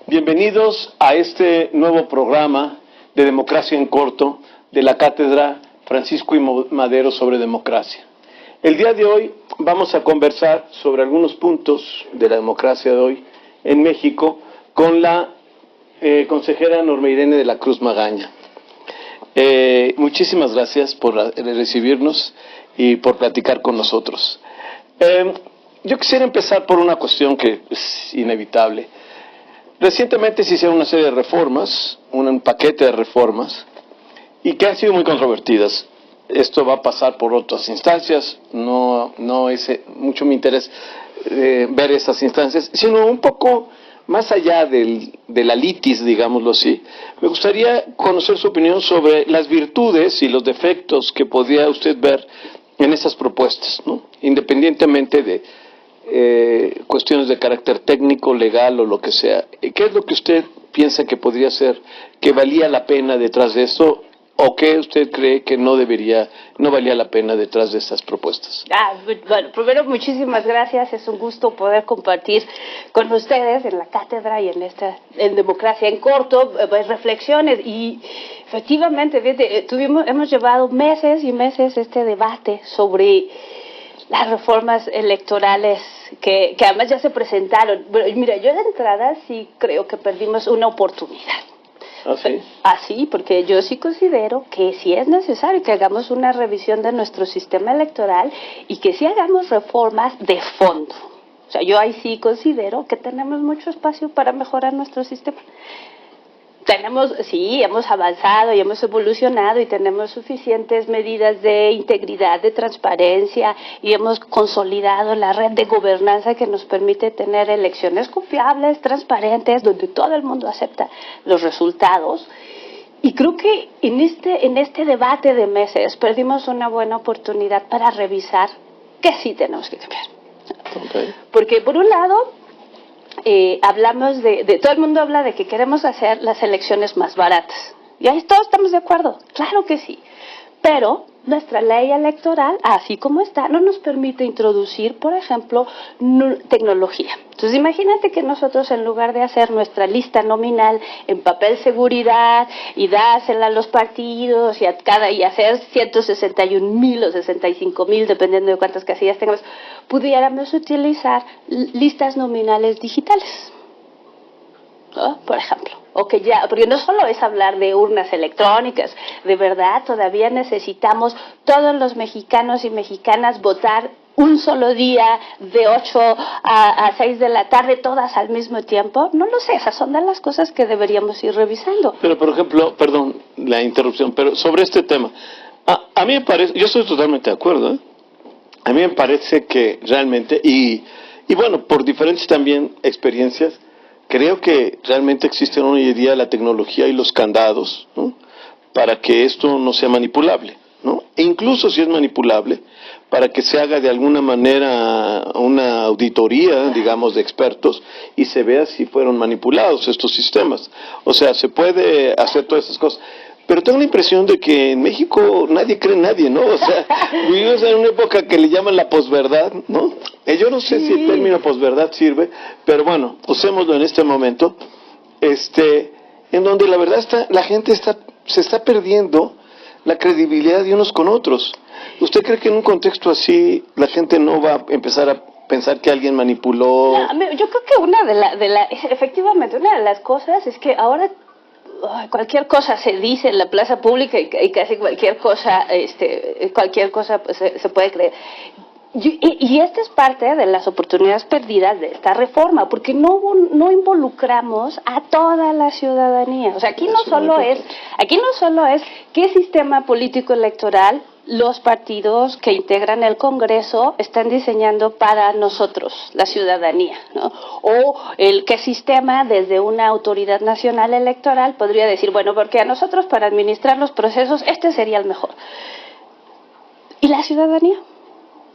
Bienvenidos a este nuevo programa de Democracia en Corto de la Cátedra Francisco I. Madero sobre democracia. El día de hoy vamos a conversar sobre algunos puntos de la democracia de hoy en México con la consejera Norma Irene de la Cruz Magaña. Muchísimas gracias por recibirnos y por platicar con nosotros. Yo quisiera empezar por una cuestión que es inevitable. Recientemente se hicieron una serie de reformas, un paquete de reformas, y que han sido muy controvertidas. Esto va a pasar por otras instancias, no es mucho mi interés ver esas instancias, sino un poco más allá de la litis, digámoslo así. Me gustaría conocer su opinión sobre las virtudes y los defectos que podría usted ver en esas propuestas, ¿no? Independientemente de cuestiones de carácter técnico, legal o lo que sea. ¿Qué es lo que usted piensa que podría ser, que valía la pena detrás de esto, o qué usted cree que no valía la pena detrás de estas propuestas? Bueno, primero muchísimas gracias, es un gusto poder compartir con ustedes en la cátedra y en Democracia en Corto, pues, reflexiones, y efectivamente, fíjate, hemos llevado meses y meses este debate sobre las reformas electorales que además ya se presentaron. Pero mira, yo de entrada sí creo que perdimos una oportunidad. ¿Ah, sí? Así, porque yo sí considero que sí es necesario que hagamos una revisión de nuestro sistema electoral y que sí hagamos reformas de fondo. O sea, yo ahí sí considero que tenemos mucho espacio para mejorar nuestro sistema. Hemos avanzado y hemos evolucionado y tenemos suficientes medidas de integridad, de transparencia, y hemos consolidado la red de gobernanza que nos permite tener elecciones confiables, transparentes, donde todo el mundo acepta los resultados. Y creo que en este debate de meses perdimos una buena oportunidad para revisar qué sí tenemos que cambiar. Okay. Porque por un lado, hablamos todo el mundo habla de que queremos hacer las elecciones más baratas. Y ahí todos estamos de acuerdo, claro que sí. Pero nuestra ley electoral, así como está, no nos permite introducir, por ejemplo, tecnología. Entonces imagínate que nosotros, en lugar de hacer nuestra lista nominal en papel seguridad y dársela a los partidos y hacer 161,000 o 65,000, dependiendo de cuántas casillas tengamos, pudiéramos utilizar listas nominales digitales, ¿no? Por ejemplo. Porque no solo es hablar de urnas electrónicas, de verdad todavía necesitamos todos los mexicanos y mexicanas votar un solo día de 8 a 6 de la tarde, todas al mismo tiempo. No lo sé, esas son de las cosas que deberíamos ir revisando. Pero, por ejemplo, perdón la interrupción, pero sobre este tema, a mí me parece, yo estoy totalmente de acuerdo, a mí me parece que realmente, y bueno, por diferentes también experiencias, creo que realmente existen hoy en día la tecnología y los candados, ¿no?, para que esto no sea manipulable, ¿no? E incluso si es manipulable, para que se haga de alguna manera una auditoría, digamos, de expertos, y se vea si fueron manipulados estos sistemas. O sea, se puede hacer todas esas cosas. Pero tengo la impresión de que en México nadie cree en nadie, ¿no? O sea, vivimos en una época que le llaman la posverdad, ¿no? Yo no sé si el término posverdad sirve, pero bueno, usémoslo en este momento, en donde la verdad la gente se está perdiendo la credibilidad de unos con otros. ¿Usted cree que en un contexto así la gente no va a empezar a pensar que alguien manipuló? No, yo creo que efectivamente, una de las cosas es que ahora cualquier cosa se dice en la plaza pública y casi cualquier cosa pues, se puede creer. Y esta es parte de las oportunidades perdidas de esta reforma, porque no involucramos a toda la ciudadanía. O sea, aquí no solo es qué sistema político electoral los partidos que integran el Congreso están diseñando para nosotros, la ciudadanía, ¿no? O qué sistema desde una autoridad nacional electoral podría decir, bueno, porque a nosotros para administrar los procesos este sería el mejor. ¿Y la ciudadanía?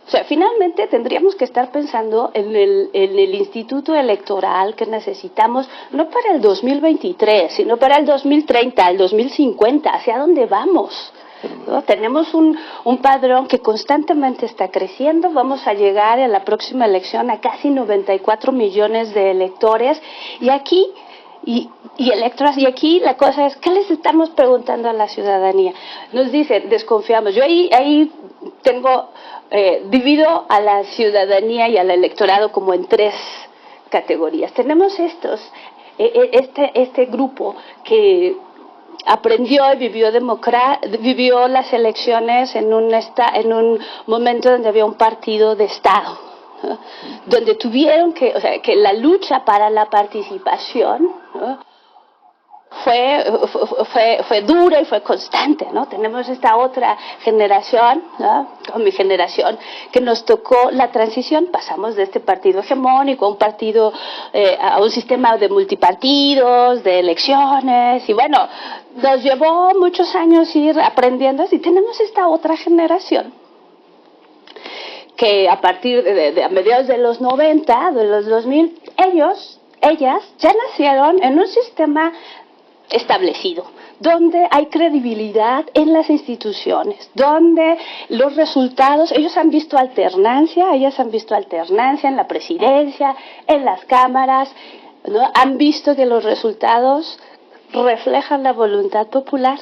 O sea, finalmente tendríamos que estar pensando en el instituto electoral que necesitamos, no para el 2023, sino para el 2030, el 2050, ¿hacia dónde vamos? ¿No? Tenemos un padrón que constantemente está creciendo. Vamos a llegar en la próxima elección a casi 94 millones de electores, y aquí y electoras. Y aquí la cosa es, ¿qué les estamos preguntando a la ciudadanía? Nos dicen, desconfiamos. Yo ahí tengo, divido a la ciudadanía y al electorado como en tres categorías. Tenemos este grupo que aprendió y vivió las elecciones en un momento donde había un partido de Estado, ¿no? Donde tuvieron que la lucha para la participación, ¿no? fue dura y fue constante, ¿no? Tenemos esta otra generación, ¿no? Con mi generación, que nos tocó la transición, pasamos de este partido hegemónico a un partido, a un sistema de multipartidos, de elecciones, y bueno, nos llevó muchos años ir aprendiendo, y tenemos esta otra generación que a partir de a mediados de los 90, de los 2000, ellas ya nacieron en un sistema establecido, donde hay credibilidad en las instituciones, donde los resultados, ellas han visto alternancia en la presidencia, en las cámaras, ¿no? Han visto que los resultados reflejan la voluntad popular.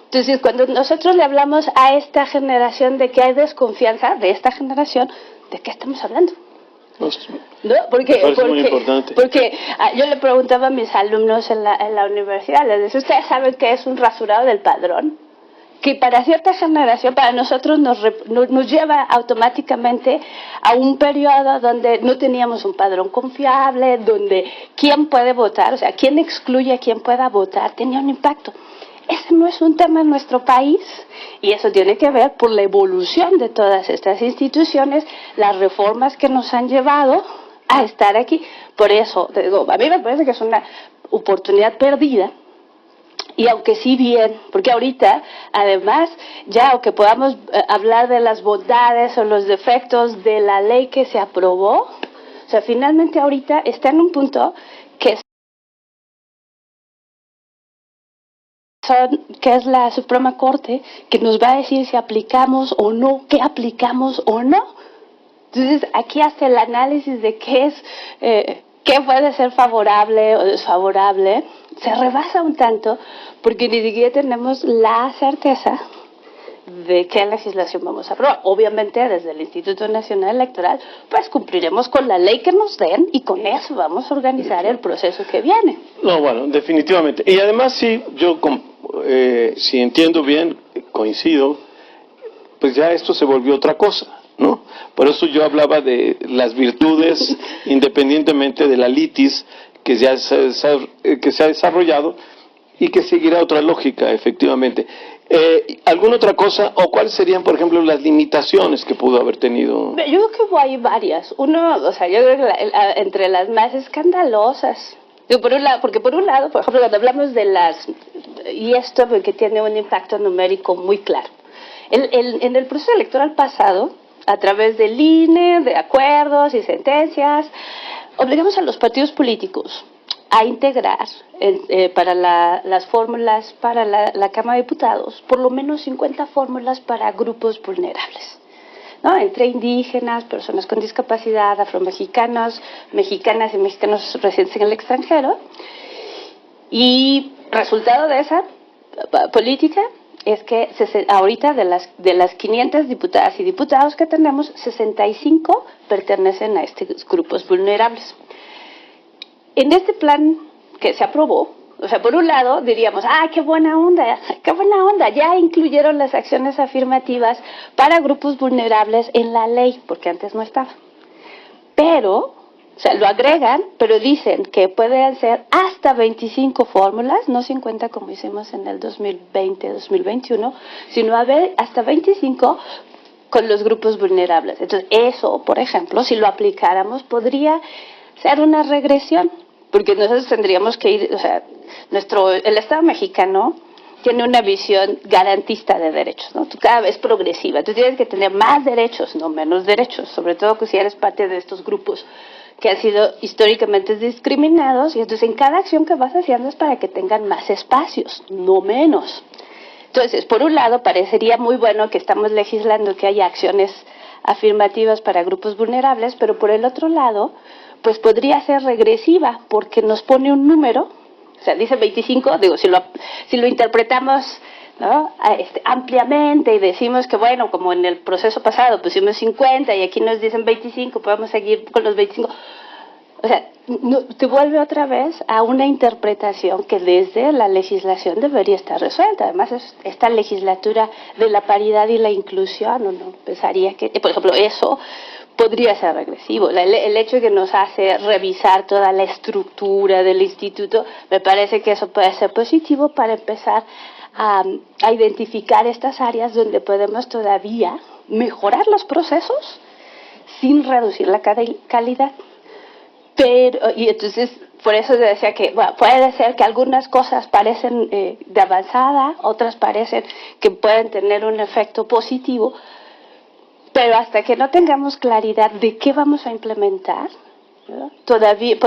Entonces, cuando nosotros le hablamos a esta generación de que hay desconfianza de esta generación, ¿de qué estamos hablando? ¿No? Porque yo le preguntaba a mis alumnos en la universidad, les decía, ¿ustedes saben qué es un rasurado del padrón? Que para cierta generación, para nosotros nos lleva automáticamente a un periodo donde no teníamos un padrón confiable, donde quién puede votar, o sea, quién excluye a quién pueda votar, tenía un impacto. Ese no es un tema en nuestro país, y eso tiene que ver por la evolución de todas estas instituciones, las reformas que nos han llevado a estar aquí. Por eso, digo, a mí me parece que es una oportunidad perdida, y aunque sí bien, porque ahorita, además, ya aunque podamos hablar de las bondades o los defectos de la ley que se aprobó, o sea, finalmente ahorita está en un punto que es la Suprema Corte, que nos va a decir si aplicamos o no, qué aplicamos o no. Entonces, aquí hace el análisis de qué puede ser favorable o desfavorable, se rebasa un tanto, porque ni siquiera tenemos la certeza de qué legislación vamos a aprobar. Obviamente, desde el Instituto Nacional Electoral, pues cumpliremos con la ley que nos den, y con eso vamos a organizar el proceso que viene. No, bueno, definitivamente. Y además, sí, yo si entiendo bien, coincido, pues ya esto se volvió otra cosa, ¿no? Por eso yo hablaba de las virtudes, independientemente de la litis que se ha desarrollado, y que seguirá otra lógica, efectivamente. ¿Alguna otra cosa, o cuáles serían, por ejemplo, las limitaciones que pudo haber tenido? Yo creo que hay varias. Yo creo que entre las más escandalosas, porque por un lado, por ejemplo, cuando hablamos de y esto porque tiene un impacto numérico muy claro. En el proceso electoral pasado, a través del INE, de acuerdos y sentencias, obligamos a los partidos políticos a integrar para las fórmulas para la Cámara de Diputados por lo menos 50 fórmulas para grupos vulnerables, ¿no? Entre indígenas, personas con discapacidad, afromexicanos, mexicanas y mexicanos residentes en el extranjero. Y resultado de esa política es que ahorita de las 500 diputadas y diputados que tenemos, 65 pertenecen a estos grupos vulnerables. En este plan que se aprobó, o sea, por un lado diríamos, qué buena onda, ya incluyeron las acciones afirmativas para grupos vulnerables en la ley, porque antes no estaba. Pero, o sea, lo agregan, pero dicen que pueden ser hasta 25 fórmulas, no 50 como hicimos en el 2020-2021, sino hasta 25 con los grupos vulnerables. Entonces, eso, por ejemplo, si lo aplicáramos, podría ser una regresión, porque nosotros tendríamos que ir, o sea, el Estado mexicano tiene una visión garantista de derechos, ¿no? Tú cada vez progresiva, tú tienes que tener más derechos, no menos derechos, sobre todo que si eres parte de estos grupos que han sido históricamente discriminados, y entonces en cada acción que vas haciendo es para que tengan más espacios, no menos. Entonces, por un lado, parecería muy bueno que estamos legislando que haya acciones afirmativas para grupos vulnerables, pero por el otro lado, pues podría ser regresiva, porque nos pone un número O sea, dice 25, digo, si lo interpretamos, ¿no? Ampliamente y decimos que, bueno, como en el proceso pasado pusimos 50 y aquí nos dicen 25, podemos seguir con los 25. O sea, te vuelve otra vez a una interpretación que desde la legislación debería estar resuelta. Además, esta legislatura de la paridad y la inclusión, uno pensaría que, por ejemplo, eso podría ser regresivo. El hecho de que nos hace revisar toda la estructura del instituto, me parece que eso puede ser positivo para empezar a identificar estas áreas donde podemos todavía mejorar los procesos sin reducir la calidad. Y entonces, por eso se decía que, bueno, puede ser que algunas cosas parecen de avanzada, otras parecen que pueden tener un efecto positivo, pero hasta que no tengamos claridad de qué vamos a implementar, ¿no? Todavía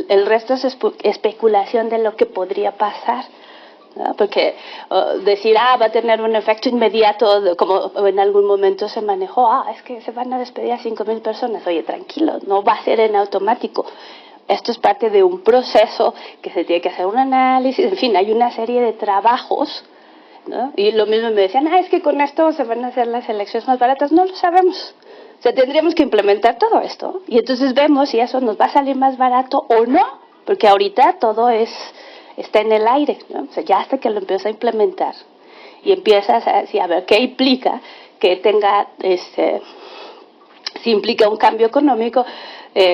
el resto es especulación de lo que podría pasar, ¿no? Porque decir, va a tener un efecto inmediato, como en algún momento se manejó, es que se van a despedir a 5,000 personas. Oye, tranquilo, no va a ser en automático. Esto es parte de un proceso que se tiene que hacer un análisis, en fin, hay una serie de trabajos, ¿no? Y lo mismo me decían, es que con esto se van a hacer las elecciones más baratas. No lo sabemos. O sea, tendríamos que implementar todo esto y entonces vemos si eso nos va a salir más barato o no, porque ahorita todo está en el aire, ¿no? O sea, ya hasta que lo empiezas a implementar y empiezas a ver qué implica que tenga, si implica un cambio económico,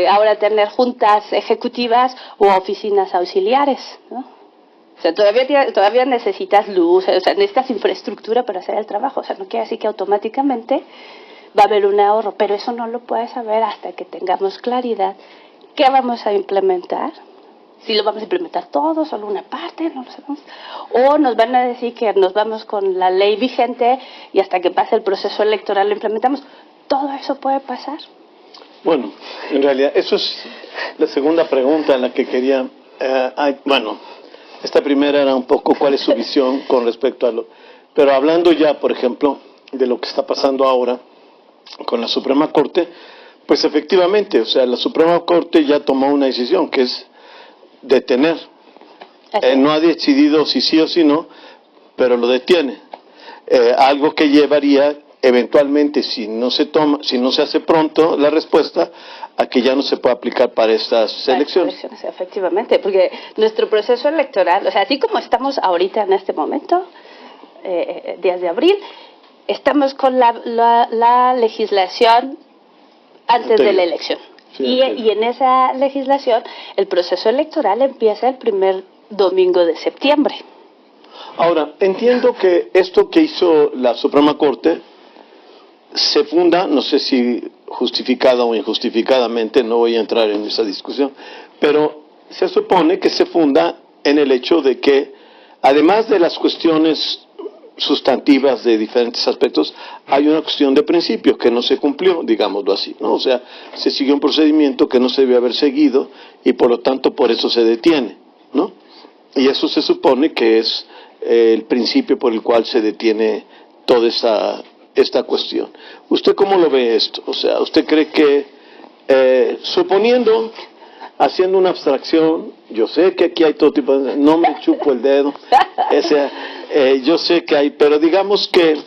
ahora tener juntas ejecutivas u oficinas auxiliares, ¿no? O sea, todavía necesitas luz, o sea, necesitas infraestructura para hacer el trabajo. O sea, no quiere decir que automáticamente va a haber un ahorro, pero eso no lo puedes saber hasta que tengamos claridad qué vamos a implementar. Si lo vamos a implementar todo, solo una parte, no lo sabemos. O nos van a decir que nos vamos con la ley vigente y hasta que pase el proceso electoral lo implementamos. Todo eso puede pasar. Bueno, en realidad, eso es la segunda pregunta en la que quería... esta primera era un poco cuál es su visión con respecto a lo... Pero hablando ya, por ejemplo, de lo que está pasando ahora con la Suprema Corte, pues efectivamente, o sea, la Suprema Corte ya tomó una decisión que es detener. No ha decidido si sí o si no, pero lo detiene. Algo que llevaría eventualmente, si no se hace pronto la respuesta, a que ya no se pueda aplicar para estas elecciones. Efectivamente, porque nuestro proceso electoral, o sea, así como estamos ahorita en este momento, días de abril, estamos con la legislación antes de la elección. Sí, y en esa legislación, el proceso electoral empieza el primer domingo de septiembre. Ahora, entiendo que esto que hizo la Suprema Corte se funda, no sé si justificada o injustificadamente, no voy a entrar en esa discusión, pero se supone que se funda en el hecho de que, además de las cuestiones sustantivas de diferentes aspectos, hay una cuestión de principio que no se cumplió, digámoslo así, ¿no? O sea, se siguió un procedimiento que no se debió haber seguido y por lo tanto por eso se detiene, ¿no? Y eso se supone que es el principio por el cual se detiene toda esta cuestión. ¿Usted cómo lo ve esto? O sea, ¿usted cree que, suponiendo, haciendo una abstracción, yo sé que aquí hay todo tipo de... No me chupo el dedo, yo sé que hay, pero digamos que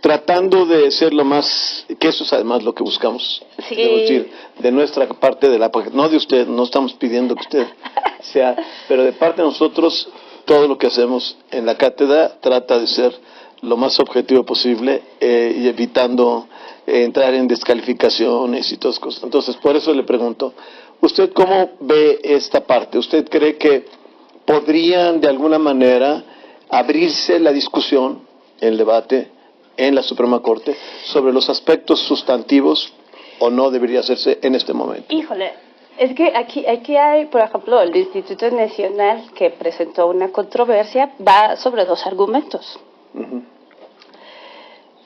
tratando de ser lo más... que eso es además lo que buscamos, sí. Debo decir, de nuestra parte, no de usted, no estamos pidiendo que usted sea, pero de parte de nosotros, todo lo que hacemos en la cátedra trata de ser lo más objetivo posible y evitando entrar en descalificaciones y todas esas cosas. Entonces, por eso le pregunto, ¿usted cómo ve esta parte? ¿Usted cree que podrían de alguna manera abrirse la discusión, el debate en la Suprema Corte sobre los aspectos sustantivos o no debería hacerse en este momento? Híjole, es que aquí hay, por ejemplo, el Instituto Nacional que presentó una controversia, va sobre dos argumentos. Uh-huh.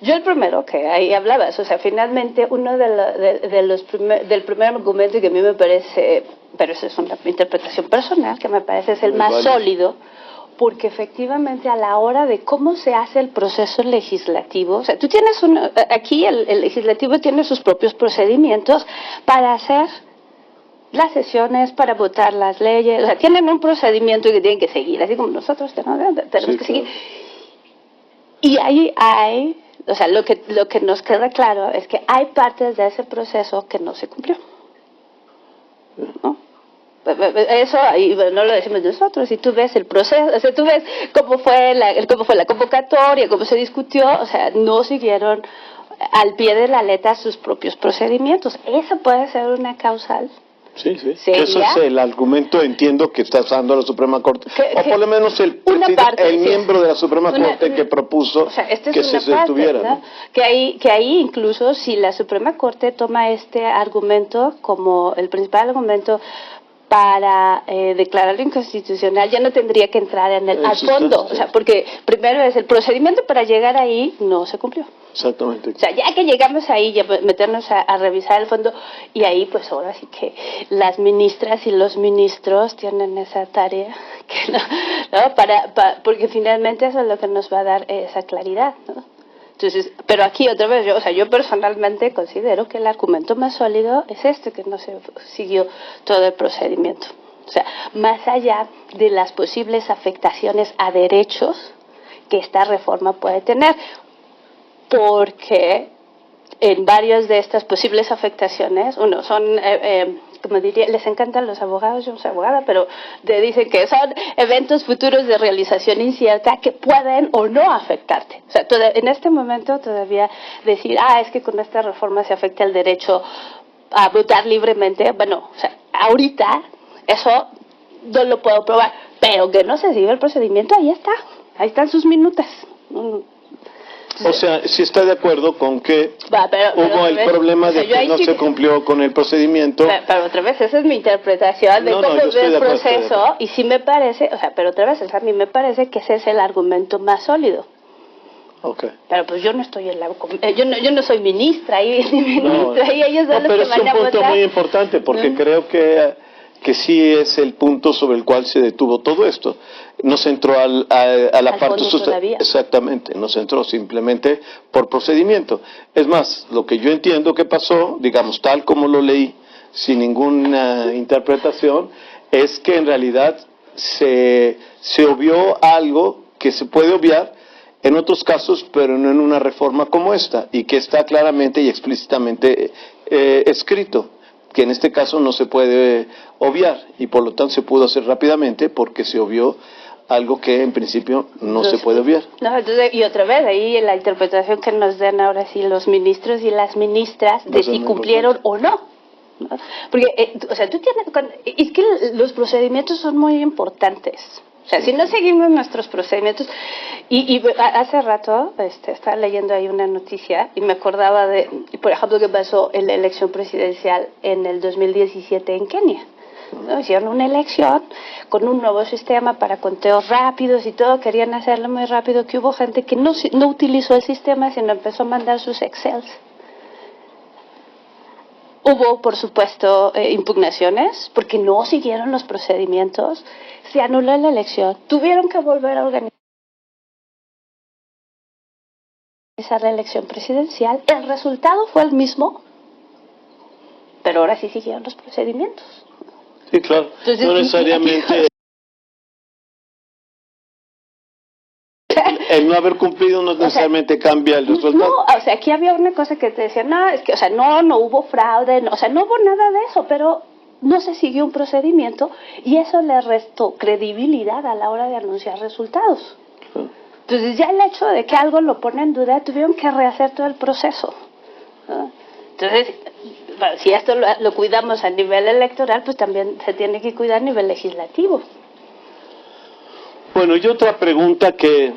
Yo el primero que ahí hablabas, o sea, finalmente uno del primer argumento que a mí me parece, pero esa es una interpretación personal, que me parece es el más sólido, porque efectivamente a la hora de cómo se hace el proceso legislativo, o sea, tú tienes aquí el legislativo tiene sus propios procedimientos para hacer las sesiones, para votar las leyes, o sea, tienen un procedimiento que tienen que seguir, así como nosotros tenemos que seguir. Y ahí hay, o sea, lo que nos queda claro es que hay partes de ese proceso que no se cumplió, ¿no? Eso y no lo decimos nosotros. Si tú ves el proceso, o sea, tú ves cómo fue la convocatoria, cómo se discutió, o sea, no siguieron al pie de la letra sus propios procedimientos. Eso puede ser una causal. Sí, sí. ¿Sería? Eso es el argumento, entiendo, que está usando la Suprema Corte. O por lo menos el miembro de la Suprema Corte que propuso, o sea, que se detuviera. ¿no? Que ahí incluso, si la Suprema Corte toma este argumento como el principal argumento para declararlo inconstitucional, ya no tendría que entrar en el al fondo, o sea, porque primero es el procedimiento para llegar ahí no se cumplió. Exactamente. O sea, ya que llegamos ahí, ya meternos a revisar el fondo, y ahí pues ahora sí que las ministras y los ministros tienen esa tarea, que ¿no? Porque finalmente eso es lo que nos va a dar esa claridad, ¿no? Entonces, pero aquí otra vez, yo personalmente considero que el argumento más sólido es este, que no se siguió todo el procedimiento. O sea, más allá de las posibles afectaciones a derechos que esta reforma puede tener, porque en varias de estas posibles afectaciones, son, como diría, les encantan los abogados, yo no soy abogada, pero dicen que son eventos futuros de realización incierta que pueden o no afectarte. O sea, en este momento todavía decir, es que con esta reforma se afecta el derecho a votar libremente, bueno, o sea, ahorita eso no lo puedo probar, pero que no se siga el procedimiento, ahí están sus minutas. O sea, si está de acuerdo con que hubo el problema de que no se cumplió con el procedimiento. Pero otra vez, esa es mi interpretación de cómo ve el proceso, y sí me parece, pero otra vez, a mí me parece que ese es el argumento más sólido. Okay. Pero pues yo no estoy en la... Yo no soy ministra, y ellos son los que van a votar. Pero es un punto muy importante, porque creo que sí es el punto sobre el cual se detuvo todo esto. No se entró a la parte todavía. Exactamente, no se entró simplemente por procedimiento. Es más, lo que yo entiendo que pasó, digamos, tal como lo leí, sin ninguna interpretación, es que en realidad se obvió algo que se puede obviar en otros casos, pero no en una reforma como esta, y que está claramente y explícitamente escrito, que en este caso no se puede obviar, y por lo tanto se pudo hacer rápidamente porque se obvió algo que en principio no se puede obviar. No, entonces, y otra vez, ahí la interpretación que nos den ahora sí los ministros y las ministras de si cumplieron o no. ¿No? Porque, o sea, es que los procedimientos son muy importantes. O sea, si no seguimos nuestros procedimientos, y hace rato estaba leyendo ahí una noticia y me acordaba de, por ejemplo, que pasó en la elección presidencial en el 2017 en Kenia. ¿No? Hicieron una elección con un nuevo sistema para conteos rápidos y todo, querían hacerlo muy rápido, que hubo gente que no utilizó el sistema, sino empezó a mandar sus Excels. Hubo, por supuesto, impugnaciones, porque no siguieron los procedimientos, se anuló la elección, tuvieron que volver a organizar la elección presidencial, el resultado fue el mismo, pero ahora sí siguieron los procedimientos. Sí, claro. Entonces, no necesariamente el no haber cumplido no necesariamente cambia el resultado. No, o sea, aquí había una cosa que te decía, no, es que, o sea, no hubo fraude, no, o sea, no hubo nada de eso, pero no se siguió un procedimiento y eso le restó credibilidad a la hora de anunciar resultados. Entonces, ya el hecho de que algo lo pone en duda, tuvieron que rehacer todo el proceso, ¿no? Entonces, bueno, si esto lo cuidamos a nivel electoral, pues también se tiene que cuidar a nivel legislativo. Bueno, y otra pregunta que,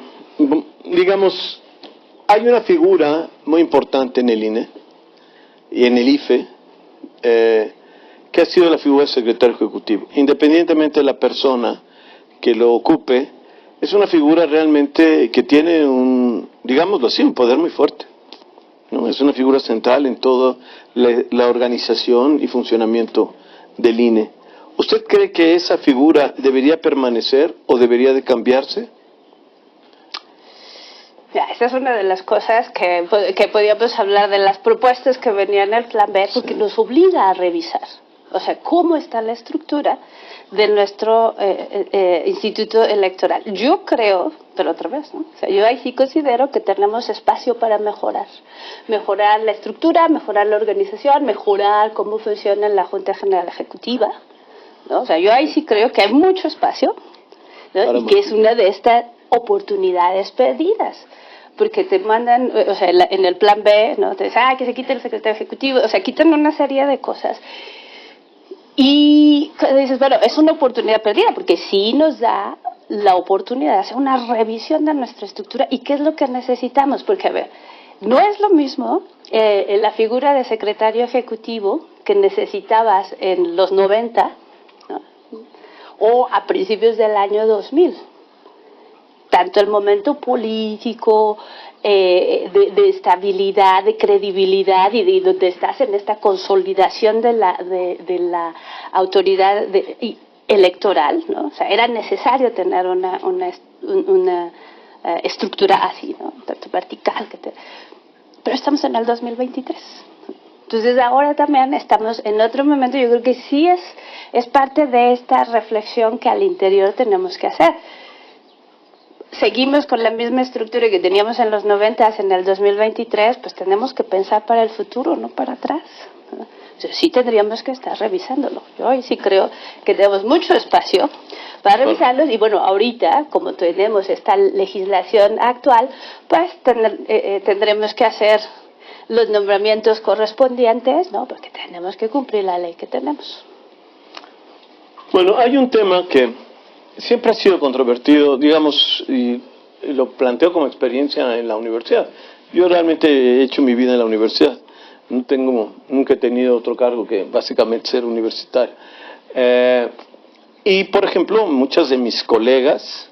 digamos, hay una figura muy importante en el INE y en el IFE, que ha sido la figura del secretario ejecutivo. Independientemente de la persona que lo ocupe, es una figura realmente que tiene digámoslo así, un poder muy fuerte, ¿no? Es una figura central en toda la organización y funcionamiento del INE. ¿Usted cree que esa figura debería permanecer o debería de cambiarse? Esa es una de las cosas que podíamos hablar de las propuestas que venían en el Plan B, porque nos obliga a revisar. O sea, cómo está la estructura de nuestro instituto electoral. Yo creo, pero otra vez, ¿no? O sea, yo ahí sí considero que tenemos espacio para mejorar la estructura, mejorar la organización, mejorar cómo funciona la Junta General Ejecutiva, ¿no? O sea, yo ahí sí creo que hay mucho espacio, ¿no? Y que es una de estas oportunidades perdidas, porque te mandan, o sea, en el plan B, ¿no? Te dicen, que se quite el secretario ejecutivo, o sea, quitan una serie de cosas. Y dices, bueno, es una oportunidad perdida, porque sí nos da la oportunidad de hacer una revisión de nuestra estructura y qué es lo que necesitamos, porque a ver, no es lo mismo la figura de secretario ejecutivo que necesitabas en los 90, ¿no? O a principios del año 2000. Tanto el momento político, de estabilidad, de credibilidad y de donde estás en esta consolidación de la autoridad electoral, ¿no? O sea, era necesario tener una estructura así, ¿no? Tanto vertical. Pero estamos en el 2023. Entonces ahora también estamos en otro momento. Yo creo que sí es parte de esta reflexión que al interior tenemos que hacer. Seguimos con la misma estructura que teníamos en los 90, en el 2023, pues tenemos que pensar para el futuro, no para atrás. Sí tendríamos que estar revisándolo. Yo hoy sí creo que tenemos mucho espacio para revisarlos y bueno, ahorita, como tenemos esta legislación actual, pues tendremos que hacer los nombramientos correspondientes, ¿no? Porque tenemos que cumplir la ley que tenemos. Bueno, hay un tema que siempre ha sido controvertido, digamos, y lo planteo como experiencia en la universidad. Yo realmente he hecho mi vida en la universidad. Nunca he tenido otro cargo que básicamente ser universitario. Y, por ejemplo, muchas de mis colegas,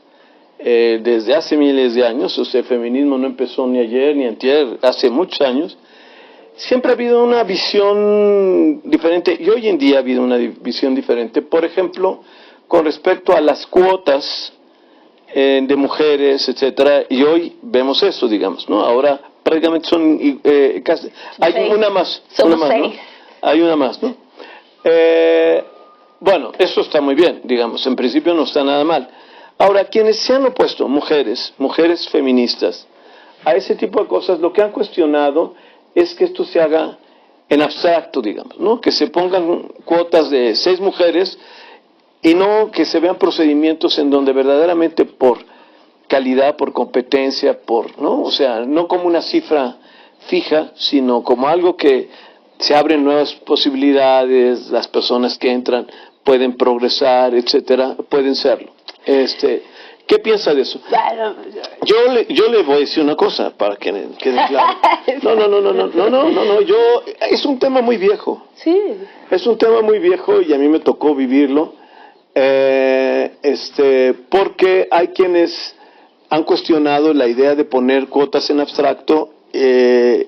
desde hace miles de años, o sea, el feminismo no empezó ni ayer ni antier, hace muchos años, siempre ha habido una visión diferente, y hoy en día ha habido una visión diferente. Por ejemplo, con respecto a las cuotas de mujeres, etcétera, y hoy vemos eso, digamos, ¿no? Ahora prácticamente son casi, hay seis. Una más, ¿no? Hay una más, ¿no? Bueno, eso está muy bien, digamos, en principio no está nada mal. Ahora, quienes se han opuesto, mujeres feministas, a ese tipo de cosas, lo que han cuestionado es que esto se haga en abstracto, digamos, ¿no? Que se pongan cuotas de 6 mujeres y no que se vean procedimientos en donde verdaderamente por calidad, por competencia, ¿no? O sea, no como una cifra fija, sino como algo que se abren nuevas posibilidades, las personas que entran pueden progresar, etcétera, pueden serlo. ¿Qué piensa de eso? Yo le voy a decir una cosa para que quede claro. No, es un tema muy viejo. Sí. Es un tema muy viejo y a mí me tocó vivirlo. Porque hay quienes han cuestionado la idea de poner cuotas en abstracto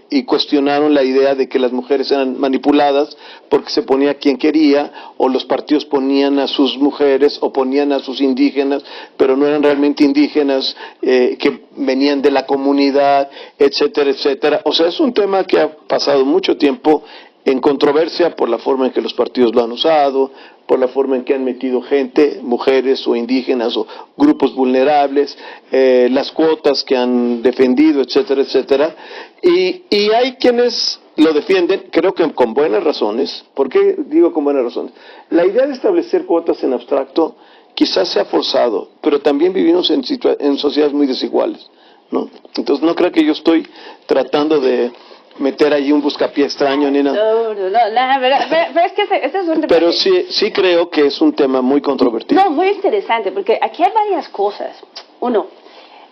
y cuestionaron la idea de que las mujeres eran manipuladas porque se ponía quien quería, o los partidos ponían a sus mujeres o ponían a sus indígenas, pero no eran realmente indígenas, que venían de la comunidad, etcétera, etcétera. O sea, es un tema que ha pasado mucho tiempo en controversia por la forma en que los partidos lo han usado, por la forma en que han metido gente, mujeres o indígenas o grupos vulnerables, las cuotas que han defendido, etcétera, etcétera. Y hay quienes lo defienden, creo que con buenas razones. ¿Por qué digo con buenas razones? La idea de establecer cuotas en abstracto quizás sea forzado, pero también vivimos en sociedades muy desiguales, ¿no? Entonces no creo que yo estoy tratando de meter allí un buscapié extraño ni nada. Pero es que este es un debate. Pero sí creo que es un tema muy controvertido. No, muy interesante, porque aquí hay varias cosas. Uno,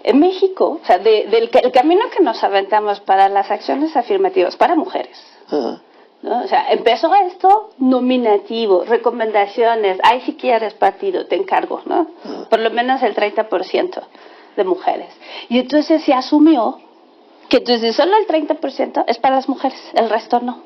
en México, o sea, el camino que nos aventamos para las acciones afirmativas para mujeres, ¿no? O sea, empezó esto nominativo, recomendaciones, ay, si quieres partido, te encargo, ¿no? Por lo menos el 30% de mujeres. Y entonces se asumió que entonces solo el 30% es para las mujeres, el resto no.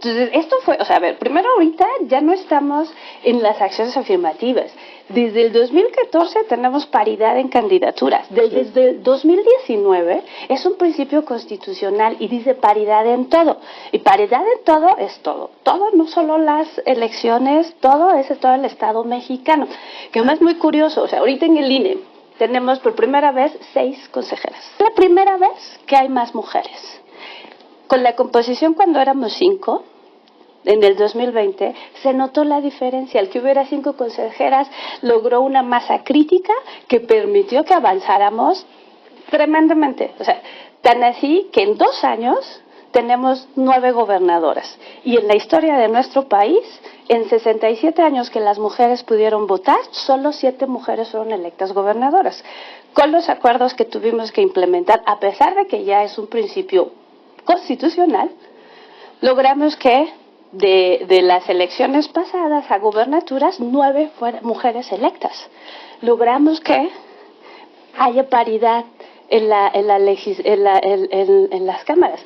Entonces, esto fue, o sea, a ver, primero ahorita ya no estamos en las acciones afirmativas. Desde el 2014 tenemos paridad en candidaturas. Desde el 2019 es un principio constitucional y dice paridad en todo. Y paridad en todo es todo. Todo, no solo las elecciones, todo es todo el Estado mexicano. Que además es muy curioso, o sea, ahorita en el INE tenemos por primera vez 6 consejeras. La primera vez que hay más mujeres. Con la composición cuando éramos 5, en el 2020, se notó la diferencia. El que hubiera 5 consejeras logró una masa crítica que permitió que avanzáramos tremendamente. O sea, tan así que en 2 años tenemos 9 gobernadoras. Y en la historia de nuestro país, en 67 años que las mujeres pudieron votar, solo 7 mujeres fueron electas gobernadoras. Con los acuerdos que tuvimos que implementar, a pesar de que ya es un principio constitucional, logramos que de las elecciones pasadas a gubernaturas 9 fueran mujeres electas. Logramos que haya paridad en las cámaras.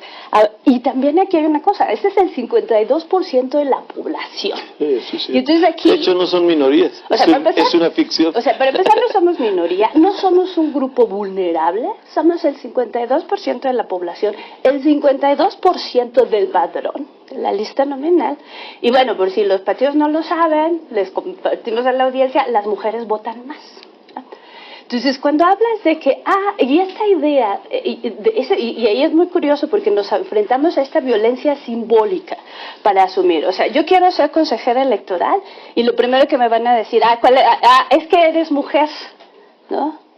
Y también aquí hay una cosa, este es el 52% de la población. Sí. Y entonces aquí, de hecho, no son minorías, o sea, es una ficción. O sea, para empezar no somos minoría, no somos un grupo vulnerable, somos el 52% de la población, el 52% del padrón, de la lista nominal. Y bueno, por si los partidos no lo saben, les compartimos a la audiencia, las mujeres votan más. Entonces, cuando hablas de que, y esta idea, y ahí es muy curioso porque nos enfrentamos a esta violencia simbólica para asumir. O sea, yo quiero ser consejera electoral y lo primero que me van a decir, es que eres mujer, ¿no?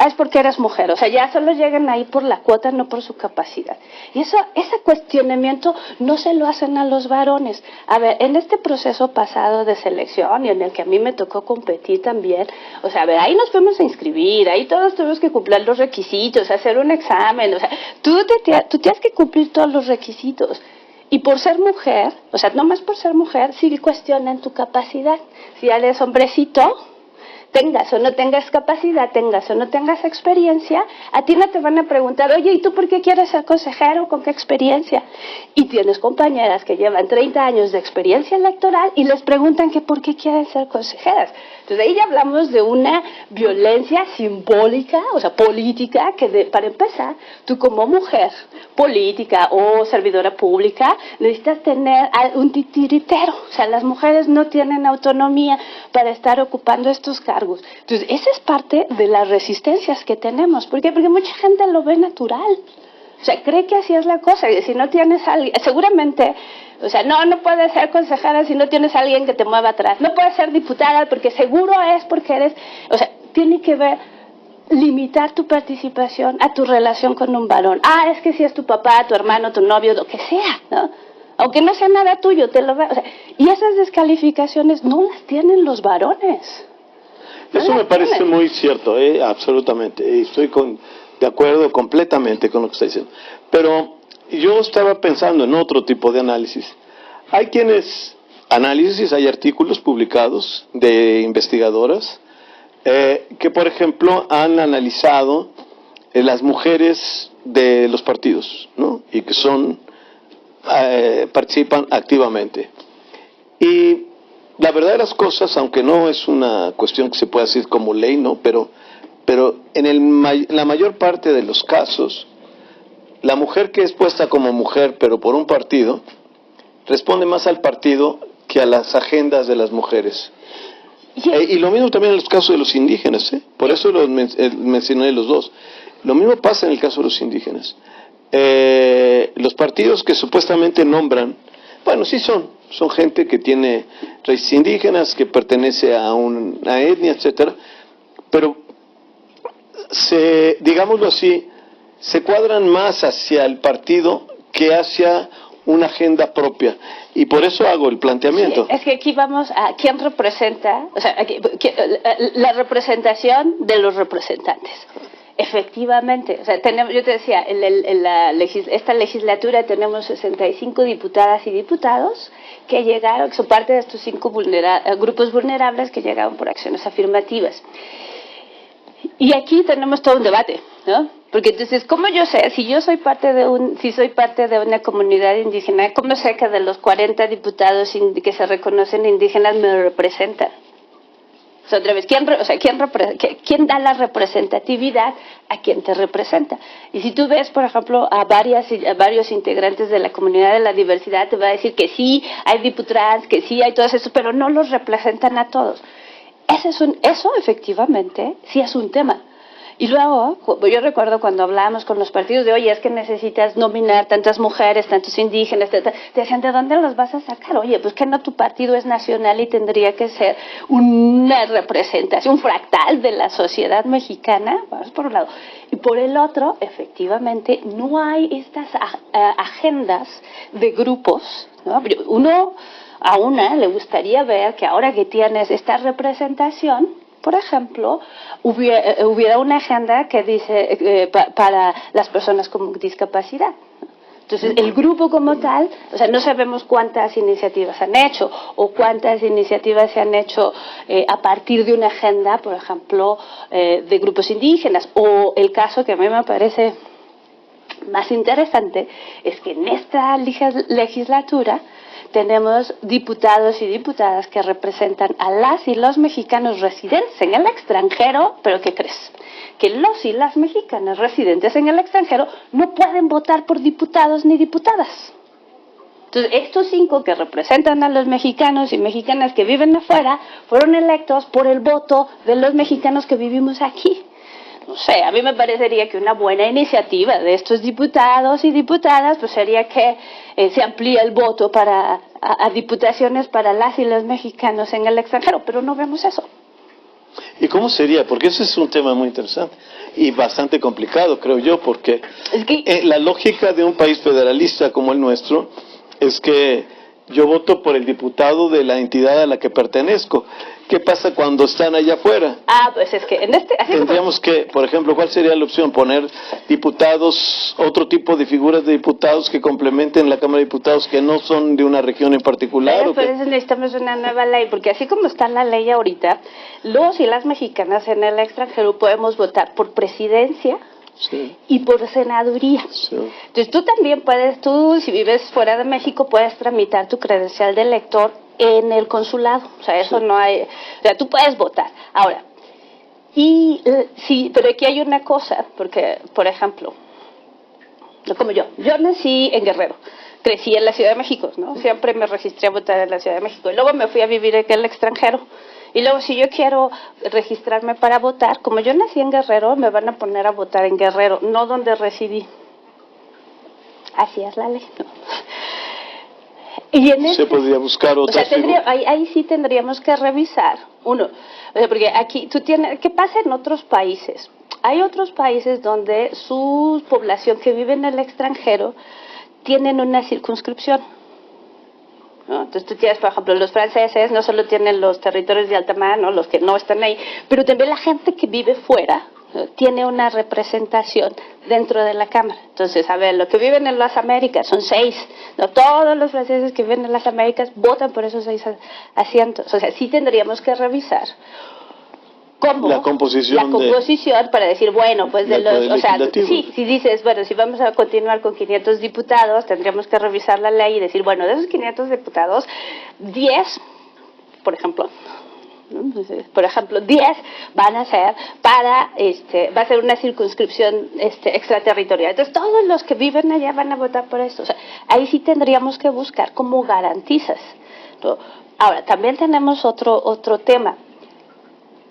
Es porque eres mujer, o sea, ya solo llegan ahí por la cuota, no por su capacidad. Y ese cuestionamiento no se lo hacen a los varones. A ver, en este proceso pasado de selección y en el que a mí me tocó competir también, o sea, a ver, ahí nos fuimos a inscribir, ahí todos tuvimos que cumplir los requisitos, hacer un examen, o sea, tú tienes que cumplir todos los requisitos. Y por ser mujer, o sea, no más por ser mujer, sí cuestionan tu capacidad. Si eres hombrecito, tengas o no tengas capacidad, tengas o no tengas experiencia, a ti no te van a preguntar, oye, ¿y tú por qué quieres ser consejero? ¿Con qué experiencia? Y tienes compañeras que llevan 30 años de experiencia electoral y les preguntan que por qué quieren ser consejeras. Entonces ahí ya hablamos de una violencia simbólica, o sea, política, que para empezar, tú como mujer política o servidora pública necesitas tener un titiritero. O sea, las mujeres no tienen autonomía para estar ocupando estos cargos. Entonces, esa es parte de las resistencias que tenemos. ¿Por qué? Porque mucha gente lo ve natural. O sea, cree que así es la cosa. Y si no tienes a alguien, seguramente, o sea, no puedes ser consejera si no tienes a alguien que te mueva atrás. No puedes ser diputada porque seguro es porque eres, o sea, tiene que ver limitar tu participación a tu relación con un varón. Es que si es tu papá, tu hermano, tu novio, lo que sea, ¿no? Aunque no sea nada tuyo, te lo ve. O sea, y esas descalificaciones no las tienen los varones. Eso me parece muy cierto, absolutamente. Estoy de acuerdo completamente con lo que está diciendo. Pero yo estaba pensando en otro tipo de análisis. Hay hay artículos publicados de investigadoras que, por ejemplo, han analizado las mujeres de los partidos, ¿no? Y que participan activamente. Y la verdad de las cosas, aunque no es una cuestión que se pueda decir como ley, ¿no? Pero en la mayor parte de los casos, la mujer que es puesta como mujer, pero por un partido, responde más al partido que a las agendas de las mujeres. Y lo mismo también en los casos de los indígenas, por eso mencioné los dos. Lo mismo pasa en el caso de los indígenas. Los partidos que supuestamente nombran, bueno, sí son gente que tiene raíces indígenas, que pertenece a una etnia, etcétera, pero digámoslo así, se cuadran más hacia el partido que hacia una agenda propia, y por eso hago el planteamiento. Sí, es que aquí vamos a quién representa, o sea, la representación de los representantes. Efectivamente, o sea, yo te decía, esta legislatura tenemos 65 diputadas y diputados que llegaron, que son parte de estos 5 grupos vulnerables que llegaron por acciones afirmativas. Y aquí tenemos todo un debate, ¿no? Porque entonces, ¿cómo yo sé? Si soy parte de una comunidad indígena, ¿cómo sé que de los 40 diputados que se reconocen indígenas me representan? O sea, otra vez, ¿quién da la representatividad a quien te representa? Y si tú ves, por ejemplo, a varios integrantes de la comunidad de la diversidad, te va a decir que sí, hay diputados, que sí, hay todos esos, pero no los representan a todos. Eso efectivamente sí es un tema. Y luego, yo recuerdo cuando hablábamos con los partidos de, oye, es que necesitas nominar tantas mujeres, tantos indígenas, te decían, ¿de dónde los vas a sacar? Oye, pues que no, tu partido es nacional y tendría que ser una representación, un fractal de la sociedad mexicana, vamos por un lado. Y por el otro, efectivamente, no hay estas agendas de grupos, ¿no? A una le gustaría ver que ahora que tienes esta representación, por ejemplo, hubiera una agenda que dice para las personas con discapacidad. Entonces, el grupo como tal, o sea, no sabemos cuántas iniciativas han hecho o cuántas iniciativas se han hecho a partir de una agenda, por ejemplo, de grupos indígenas. O el caso que a mí me parece más interesante es que en esta legislatura tenemos diputados y diputadas que representan a las y los mexicanos residentes en el extranjero, pero ¿qué crees? Que los y las mexicanas residentes en el extranjero no pueden votar por diputados ni diputadas. Entonces, estos 5 que representan a los mexicanos y mexicanas que viven afuera fueron electos por el voto de los mexicanos que vivimos aquí. No sé, a mí me parecería que una buena iniciativa de estos diputados y diputadas pues sería que se amplíe el voto a diputaciones para las y los mexicanos en el extranjero, pero no vemos eso. ¿Y cómo sería? Porque ese es un tema muy interesante y bastante complicado, creo yo, porque la lógica de un país federalista como el nuestro es que yo voto por el diputado de la entidad a la que pertenezco. ¿Qué pasa cuando están allá afuera? Pues es que tendríamos que, por ejemplo, ¿cuál sería la opción? Poner diputados, otro tipo de figuras de diputados que complementen la Cámara de Diputados que no son de una región en particular. Por eso necesitamos una nueva ley, porque así como está la ley ahorita, los y las mexicanas en el extranjero podemos votar por presidencia. Sí. Y por senaduría. Sí. Entonces tú también si vives fuera de México, puedes tramitar tu credencial de elector en el consulado. O sea, eso no hay. O sea, tú puedes votar. Ahora, sí, pero aquí hay una cosa, porque, por ejemplo, como yo nací en Guerrero, crecí en la Ciudad de México, ¿no? Siempre me registré a votar en la Ciudad de México. Y luego me fui a vivir en el extranjero. Y luego, si yo quiero registrarme para votar, como yo nací en Guerrero, me van a poner a votar en Guerrero, no donde residí. Así es la ley, ¿no? Y se podría buscar otra. O sea, ahí sí tendríamos que revisar. Porque aquí ¿qué pasa en otros países? Hay otros países donde su población que vive en el extranjero tienen una circunscripción, ¿no? Entonces tú tienes, por ejemplo, los franceses no solo tienen los territorios de alta mar, ¿no? Los que no están ahí, pero también la gente que vive fuera, ¿no? Tiene una representación dentro de la Cámara. Entonces, a ver, los que viven en las Américas son 6, ¿no? Todos los franceses que viven en las Américas votan por esos 6 asientos. O sea, sí tendríamos que revisar cómo la composición para decir, bueno, pues o sea, sí, si dices, bueno, si vamos a continuar con 500 diputados, tendríamos que revisar la ley y decir, bueno, de esos 500 diputados, 10, por ejemplo, 10 van a ser va a ser una circunscripción extraterritorial. Entonces, todos los que viven allá van a votar por esto. O sea, ahí sí tendríamos que buscar cómo garantizas, ¿no? Ahora, también tenemos otro tema.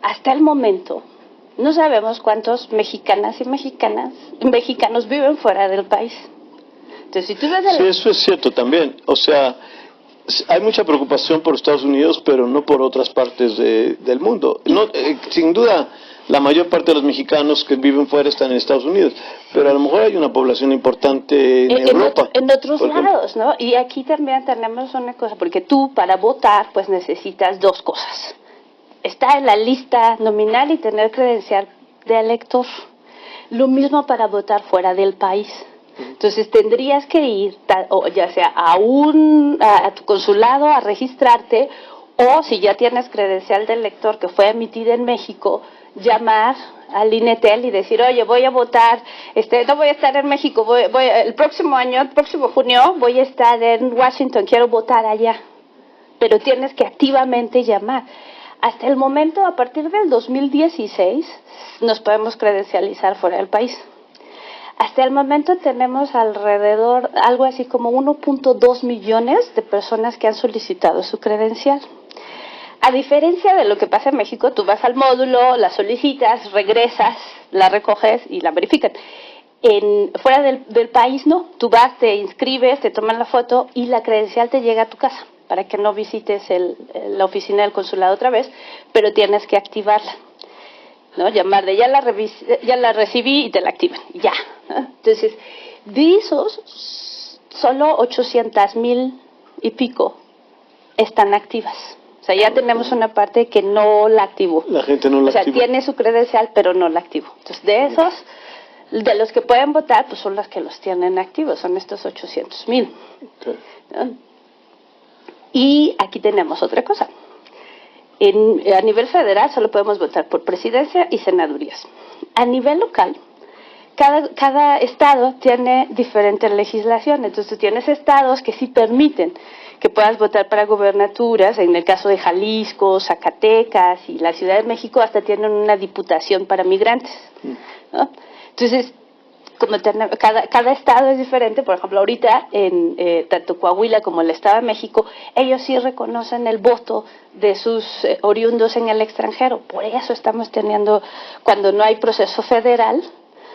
Hasta el momento no sabemos cuántos mexicanas y mexicanos viven fuera del país. Entonces, si tú ves sí, eso es cierto también. O sea, hay mucha preocupación por Estados Unidos, pero no por otras partes del mundo. No, sin duda, la mayor parte de los mexicanos que viven fuera están en Estados Unidos, pero a lo mejor hay una población importante en Europa. En otros lados, ¿no? Y aquí también tenemos una cosa, porque tú para votar pues necesitas 2 cosas. Estar en la lista nominal y tener credencial de elector. Lo mismo para votar fuera del país. Entonces tendrías que ir, ya sea a tu consulado a registrarte, O si ya tienes credencial de elector que fue emitida en México, llamar al INETEL y decir, oye, voy a votar, no voy a estar en México, el próximo año, el próximo junio, voy a estar en Washington, quiero votar allá. Pero tienes que activamente llamar. Hasta el momento, a partir del 2016, nos podemos credencializar fuera del país. Hasta el momento tenemos alrededor, algo así como 1.2 millones de personas que han solicitado su credencial. A diferencia de lo que pasa en México, tú vas al módulo, la solicitas, regresas, la recoges y la verifican. Fuera del país no, tú vas, te inscribes, te toman la foto y la credencial te llega a tu casa para que no visites la oficina del consulado otra vez, pero tienes que activarla, ¿no? Llamar de ya la recibí y te la activan, ya, ¿no? Entonces, de esos, solo 800,000 y pico están activas. O sea, ya tenemos una parte que no la activó. La gente no la activó. O sea, tiene su credencial, pero no la activó. Entonces, de esos, de los que pueden votar, pues son las que los tienen activos, son estos 800,000. Okay. ¿No? Y aquí tenemos otra cosa. A nivel federal solo podemos votar por presidencia y senadurías. A nivel local, cada estado tiene diferente legislación. Entonces, tienes estados que sí permiten que puedas votar para gubernaturas. En el caso de Jalisco, Zacatecas y la Ciudad de México hasta tienen una diputación para migrantes, ¿no? Entonces, como cada estado es diferente. Por ejemplo, ahorita en tanto Coahuila como el Estado de México, ellos sí reconocen el voto de sus oriundos en el extranjero. Por eso estamos teniendo, cuando no hay proceso federal,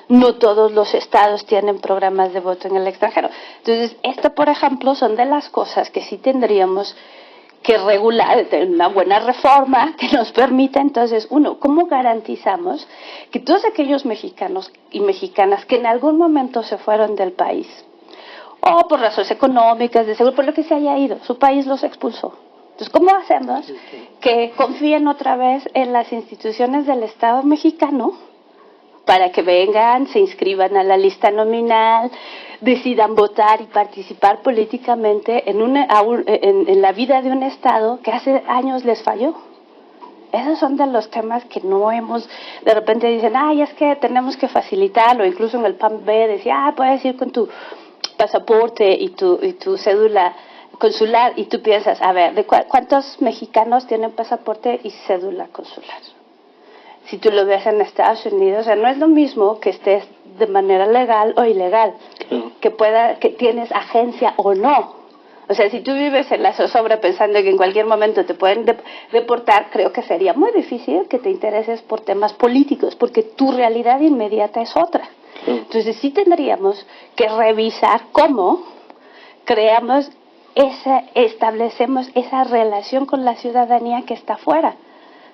no todos los estados tienen programas de voto en el extranjero. Entonces, esto, por ejemplo, son de las cosas que sí tendríamos que regular, una buena reforma que nos permita. Entonces, uno, ¿cómo garantizamos que todos aquellos mexicanos y mexicanas que en algún momento se fueron del país, o por razones económicas, de seguro, por lo que se haya ido, su país los expulsó? Entonces, ¿cómo hacemos que confíen otra vez en las instituciones del Estado mexicano para que vengan, se inscriban a la lista nominal, decidan votar y participar políticamente en la vida de un Estado que hace años les falló? Esos son de los temas que no hemos, de repente dicen, ay, es que tenemos que facilitarlo. Incluso en el PAN-B decía, puedes ir con tu pasaporte y tu cédula consular, y tú piensas, a ver, ¿cuántos mexicanos tienen pasaporte y cédula consular? Si tú lo ves en Estados Unidos, o sea, no es lo mismo que estés de manera legal o ilegal, que tienes agencia o no. O sea, si tú vives en la zozobra pensando que en cualquier momento te pueden deportar, creo que sería muy difícil que te intereses por temas políticos, porque tu realidad inmediata es otra. Entonces sí tendríamos que revisar cómo establecemos esa relación con la ciudadanía que está afuera,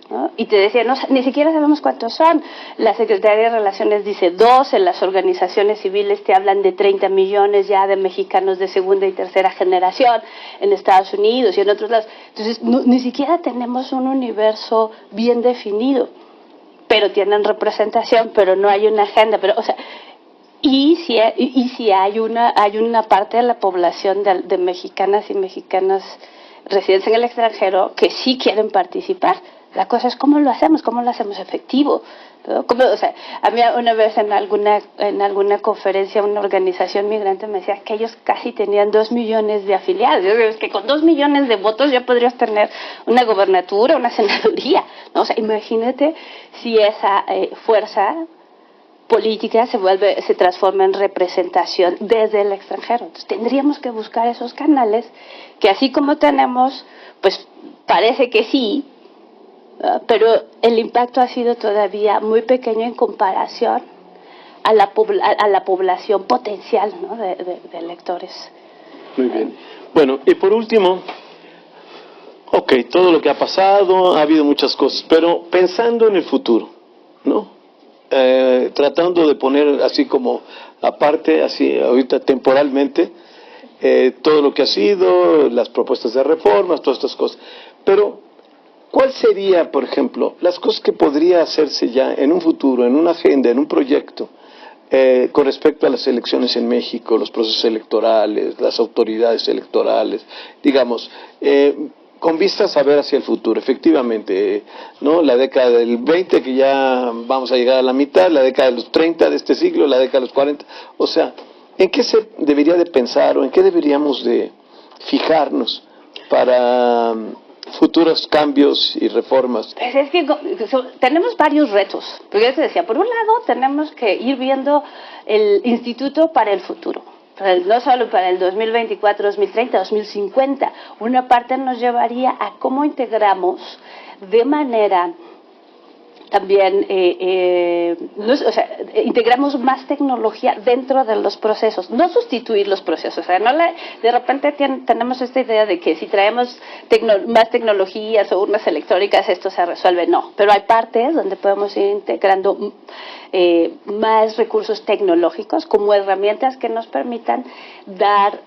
¿no? Y te decía, ni siquiera sabemos cuántos son. La Secretaría de Relaciones dice 12, las organizaciones civiles te hablan de 30 millones ya de mexicanos de segunda y tercera generación en Estados Unidos y en otros lados. Entonces, ni siquiera tenemos un universo bien definido, pero tienen representación, pero no hay una agenda. Pero, o sea, y si hay una parte de la población de mexicanas y mexicanos residentes en el extranjero que sí quieren participar. La cosa es cómo lo hacemos efectivo, ¿no? O sea, a mí una vez en alguna conferencia una organización migrante me decía que ellos casi tenían 2 millones de afiliados. Yo digo, es que con 2 millones de votos ya podrías tener una gobernatura, una senaduría, ¿no? O sea, imagínate si esa fuerza política se transforma en representación desde el extranjero. Entonces tendríamos que buscar esos canales que, así como tenemos, pues parece que sí, pero el impacto ha sido todavía muy pequeño en comparación a la población potencial, ¿no? de electores. Muy bien. Bueno, y por último, todo lo que ha pasado, ha habido muchas cosas, pero pensando en el futuro, ¿no? Tratando de poner así como aparte, así ahorita temporalmente, todo lo que ha sido, las propuestas de reformas, todas estas cosas. Pero, ¿cuál sería, por ejemplo, las cosas que podría hacerse ya en un futuro, en una agenda, en un proyecto, con respecto a las elecciones en México, los procesos electorales, las autoridades electorales, digamos, con vistas a ver hacia el futuro, efectivamente, ¿no? La década del 20, que ya vamos a llegar a la mitad, la década de los 30 de este siglo, la década de los 40, o sea, ¿en qué se debería de pensar o en qué deberíamos de fijarnos para futuros cambios y reformas? Pues es que tenemos varios retos, porque yo te decía, por un lado tenemos que ir viendo el instituto para el futuro, no solo para el 2024, 2030, 2050. Una parte nos llevaría a cómo integramos de manera también integramos más tecnología dentro de los procesos, no sustituir los procesos. O sea, de repente tenemos esta idea de que si traemos más tecnologías o urnas electrónicas esto se resuelve. No, pero hay partes donde podemos ir integrando más recursos tecnológicos como herramientas que nos permitan dar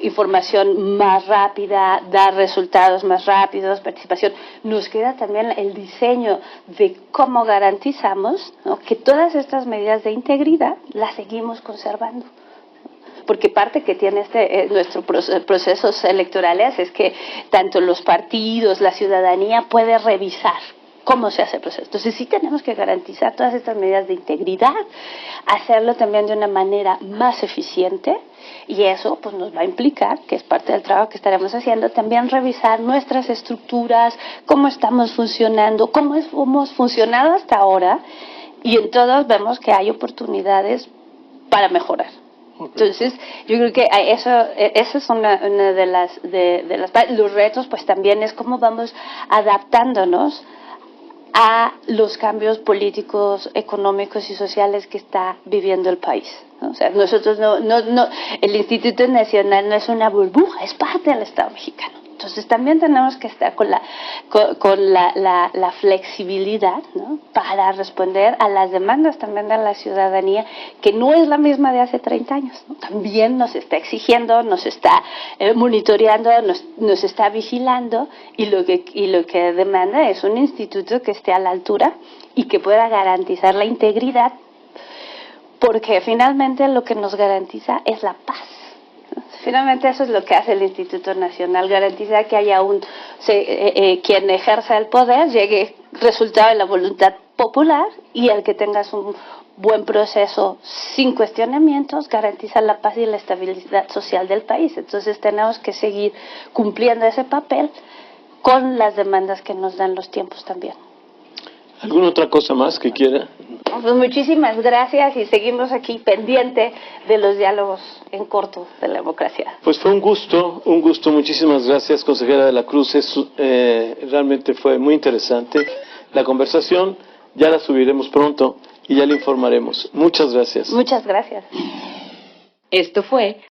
información más rápida, dar resultados más rápidos, participación. Nos queda también el diseño de cómo garantizamos, ¿no?, que todas estas medidas de integridad las seguimos conservando. Porque parte que tiene nuestros procesos electorales es que tanto los partidos, la ciudadanía puede revisar cómo se hace el proceso. Entonces sí tenemos que garantizar todas estas medidas de integridad, hacerlo también de una manera más eficiente, y eso pues nos va a implicar, que es parte del trabajo que estaremos haciendo, también revisar nuestras estructuras, cómo estamos funcionando, cómo hemos funcionado hasta ahora, y en todos vemos que hay oportunidades para mejorar. Entonces, yo creo que esa es una de las los retos, pues también es cómo vamos adaptándonos a los cambios políticos, económicos y sociales que está viviendo el país, ¿no? O sea, nosotros el Instituto Nacional no es una burbuja, es parte del Estado mexicano. Entonces también tenemos que estar con la flexibilidad, ¿no?, para responder a las demandas también de la ciudadanía, que no es la misma de hace 30 años, ¿no? También nos está exigiendo, nos está monitoreando, nos está vigilando, y lo que demanda es un instituto que esté a la altura y que pueda garantizar la integridad, porque finalmente lo que nos garantiza es la paz. Finalmente eso es lo que hace el Instituto Nacional, garantizar que haya quien ejerza el poder llegue resultado de la voluntad popular, y el que tengas un buen proceso sin cuestionamientos garantiza la paz y la estabilidad social del país. Entonces tenemos que seguir cumpliendo ese papel con las demandas que nos dan los tiempos también. ¿Alguna otra cosa más que quiera? Pues muchísimas gracias, y seguimos aquí pendiente de los diálogos en corto de la democracia. Pues fue un gusto, muchísimas gracias, consejera de la Cruz. Realmente fue muy interesante la conversación, ya la subiremos pronto y ya le informaremos. Muchas gracias. Muchas gracias. Esto fue